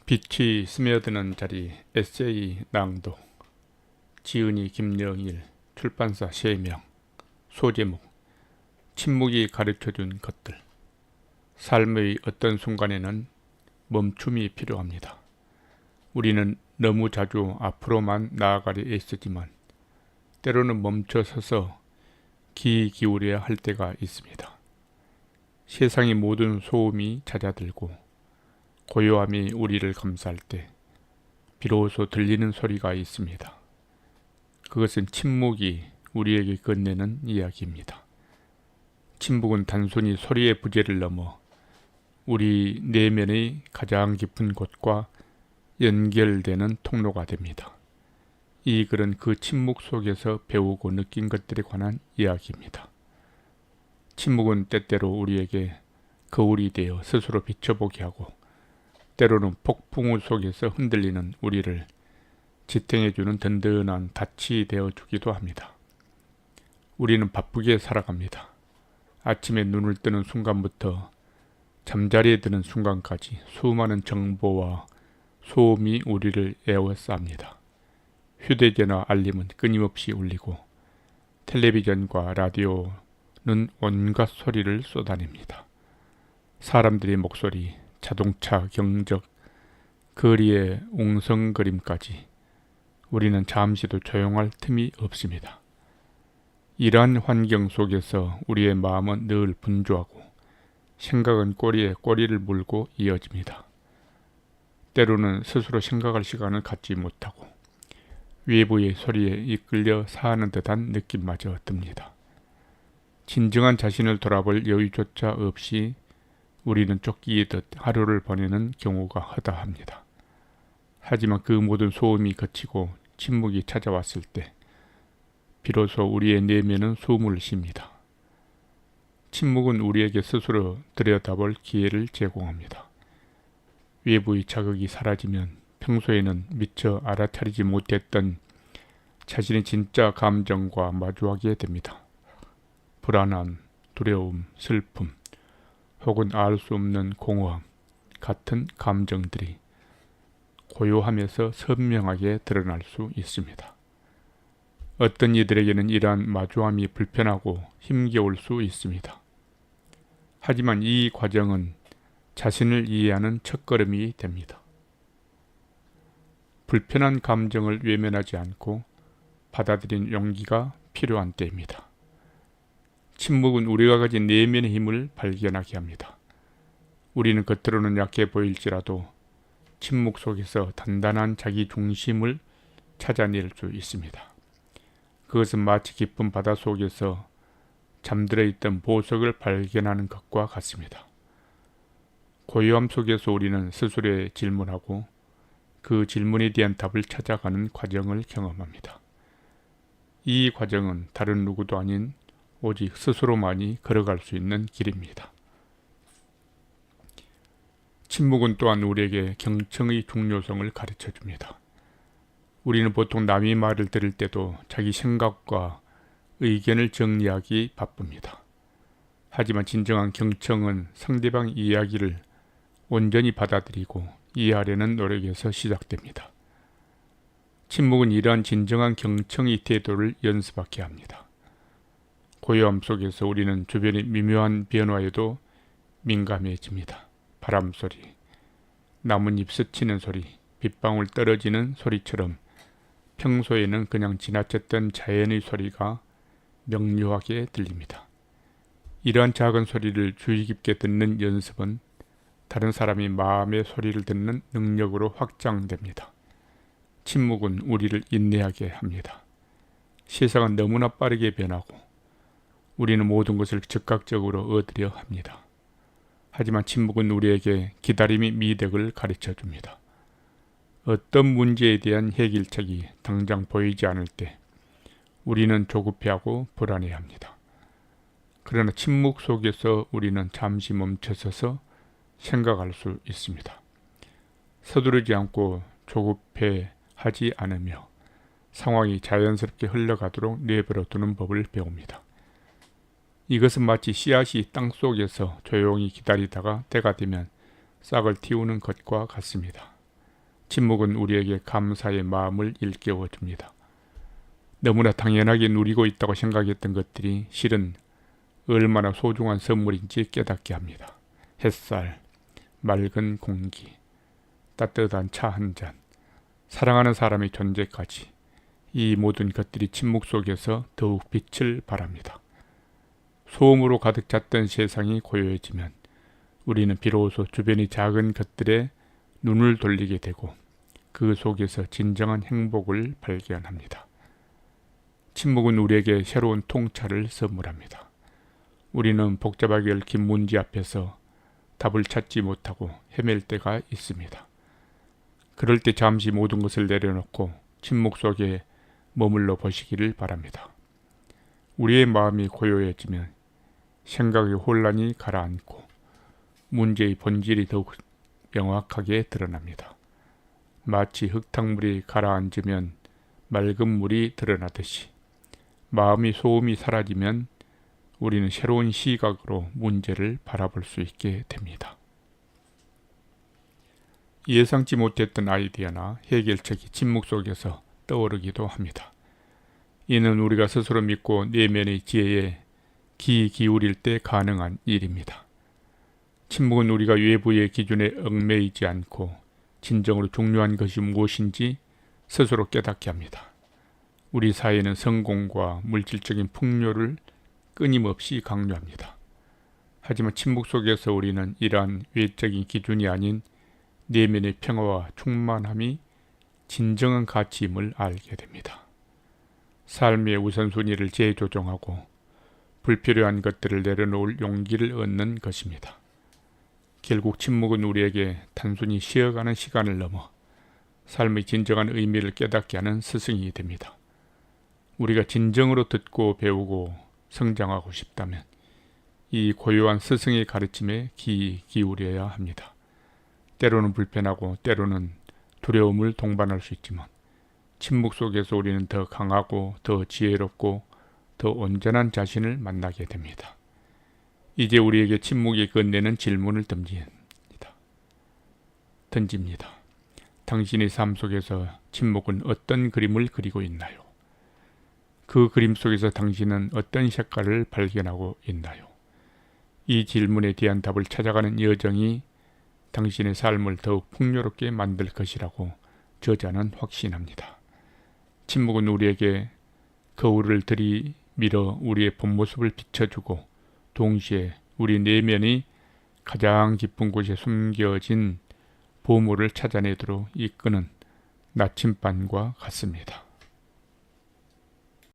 빛이 스며드는 자리 에세이 낭독 지은이 김영일 출판사 세명 소제목 침묵이 가르쳐준 것들 삶의 어떤 순간에는 멈춤이 필요합니다. 우리는 너무 자주 앞으로만 나아가려 애쓰지만 때로는 멈춰서서 귀 기울여야 할 때가 있습니다. 세상의 모든 소음이 잦아들고 고요함이 우리를 감싸할 때 비로소 들리는 소리가 있습니다. 그것은 침묵이 우리에게 건네는 이야기입니다. 침묵은 단순히 소리의 부재를 넘어 우리 내면의 가장 깊은 곳과 연결되는 통로가 됩니다. 이 글은 그 침묵 속에서 배우고 느낀 것들에 관한 이야기입니다. 침묵은 때때로 우리에게 거울이 되어 스스로 비춰보게 하고 때로는 폭풍우 속에서 흔들리는 우리를 지탱해주는 든든한 닻이 되어주기도 합니다. 우리는 바쁘게 살아갑니다. 아침에 눈을 뜨는 순간부터 잠자리에 드는 순간까지 수많은 정보와 소음이 우리를 에워쌉니다. 휴대전화 알림은 끊임없이 울리고 텔레비전과 라디오는 온갖 소리를 쏟아냅니다. 사람들의 목소리, 자동차 경적, 거리의 웅성거림까지 우리는 잠시도 조용할 틈이 없습니다. 이러한 환경 속에서 우리의 마음은 늘 분주하고 생각은 꼬리에 꼬리를 물고 이어집니다. 때로는 스스로 생각할 시간을 갖지 못하고 외부의 소리에 이끌려 사는 듯한 느낌마저 듭니다. 진정한 자신을 돌아볼 여유조차 없이 우리는 쫓기듯 하루를 보내는 경우가 허다합니다. 하지만 그 모든 소음이 그치고 침묵이 찾아왔을 때 비로소 우리의 내면은 숨을 쉽니다. 침묵은 우리에게 스스로 들여다볼 기회를 제공합니다. 외부의 자극이 사라지면 평소에는 미처 알아차리지 못했던 자신의 진짜 감정과 마주하게 됩니다. 불안함, 두려움, 슬픔, 혹은 알 수 없는 공허함 같은 감정들이 고요함에서 선명하게 드러날 수 있습니다. 어떤 이들에게는 이러한 마주함이 불편하고 힘겨울 수 있습니다. 하지만 이 과정은 자신을 이해하는 첫걸음이 됩니다. 불편한 감정을 외면하지 않고 받아들인 용기가 필요한 때입니다. 침묵은 우리가 가진 내면의 힘을 발견하게 합니다. 우리는 겉으로는 약해 보일지라도 침묵 속에서 단단한 자기 중심을 찾아낼 수 있습니다. 그것은 마치 깊은 바다 속에서 잠들어 있던 보석을 발견하는 것과 같습니다. 고요함 속에서 우리는 스스로에 질문하고 그 질문에 대한 답을 찾아가는 과정을 경험합니다. 이 과정은 다른 누구도 아닌 오직 스스로만이 걸어갈 수 있는 길입니다. 침묵은 또한 우리에게 경청의 중요성을 가르쳐 줍니다. 우리는 보통 남의 말을 들을 때도 자기 생각과 의견을 정리하기 바쁩니다. 하지만 진정한 경청은 상대방 이야기를 온전히 받아들이고 이해하려는 노력에서 시작됩니다. 침묵은 이러한 진정한 경청의 태도를 연습하게 합니다. 고요함 속에서 우리는 주변의 미묘한 변화에도 민감해집니다. 바람소리, 나뭇잎 스치는 소리, 빗방울 떨어지는 소리처럼 평소에는 그냥 지나쳤던 자연의 소리가 명료하게 들립니다. 이러한 작은 소리를 주의 깊게 듣는 연습은 다른 사람이 마음의 소리를 듣는 능력으로 확장됩니다. 침묵은 우리를 인내하게 합니다. 세상은 너무나 빠르게 변하고 우리는 모든 것을 즉각적으로 얻으려 합니다. 하지만 침묵은 우리에게 기다림의 미덕을 가르쳐 줍니다. 어떤 문제에 대한 해결책이 당장 보이지 않을 때 우리는 조급해하고 불안해합니다. 그러나 침묵 속에서 우리는 잠시 멈춰서서 생각할 수 있습니다. 서두르지 않고 조급해하지 않으며 상황이 자연스럽게 흘러가도록 내버려 두는 법을 배웁니다. 이것은 마치 씨앗이 땅속에서 조용히 기다리다가 때가 되면 싹을 틔우는 것과 같습니다. 침묵은 우리에게 감사의 마음을 일깨워 줍니다. 너무나 당연하게 누리고 있다고 생각했던 것들이 실은 얼마나 소중한 선물인지 깨닫게 합니다. 햇살, 맑은 공기, 따뜻한 차 한 잔, 사랑하는 사람의 존재까지 이 모든 것들이 침묵 속에서 더욱 빛을 발합니다. 소음으로 가득 찼던 세상이 고요해지면 우리는 비로소 주변의 작은 것들에 눈을 돌리게 되고 그 속에서 진정한 행복을 발견합니다. 침묵은 우리에게 새로운 통찰을 선물합니다. 우리는 복잡하게 얽힌 문제 앞에서 답을 찾지 못하고 헤맬 때가 있습니다. 그럴 때 잠시 모든 것을 내려놓고 침묵 속에 머물러 보시기를 바랍니다. 우리의 마음이 고요해지면 생각의 혼란이 가라앉고 문제의 본질이 더욱 명확하게 드러납니다. 마치 흙탕물이 가라앉으면 맑은 물이 드러나듯이 마음의 소음이 사라지면 우리는 새로운 시각으로 문제를 바라볼 수 있게 됩니다. 예상치 못했던 아이디어나 해결책이 침묵 속에서 떠오르기도 합니다. 이는 우리가 스스로 믿고 내면의 지혜에 귀 기울일 때 가능한 일입니다. 침묵은 우리가 외부의 기준에 얽매이지 않고 진정으로 중요한 것이 무엇인지 스스로 깨닫게 합니다. 우리 사회는 성공과 물질적인 풍요를 끊임없이 강조합니다. 하지만 침묵 속에서 우리는 이러한 외적인 기준이 아닌 내면의 평화와 충만함이 진정한 가치임을 알게 됩니다. 삶의 우선순위를 재조정하고 불필요한 것들을 내려놓을 용기를 얻는 것입니다. 결국 침묵은 우리에게 단순히 쉬어가는 시간을 넘어 삶의 진정한 의미를 깨닫게 하는 스승이 됩니다. 우리가 진정으로 듣고 배우고 성장하고 싶다면 이 고요한 스승의 가르침에 귀 기울여야 합니다. 때로는 불편하고 때로는 두려움을 동반할 수 있지만 침묵 속에서 우리는 더 강하고 더 지혜롭고 더 온전한 자신을 만나게 됩니다. 이제 우리에게 침묵이 건네는 질문을 던집니다. 당신의 삶 속에서 침묵은 어떤 그림을 그리고 있나요? 그 그림 속에서 당신은 어떤 색깔을 발견하고 있나요? 이 질문에 대한 답을 찾아가는 여정이 당신의 삶을 더욱 풍요롭게 만들 것이라고 저자는 확신합니다. 침묵은 우리에게 거울을 들이밀어 우리의 본 모습을 비춰주고 동시에 우리 내면이 가장 깊은 곳에 숨겨진 보물을 찾아내도록 이끄는 나침반과 같습니다.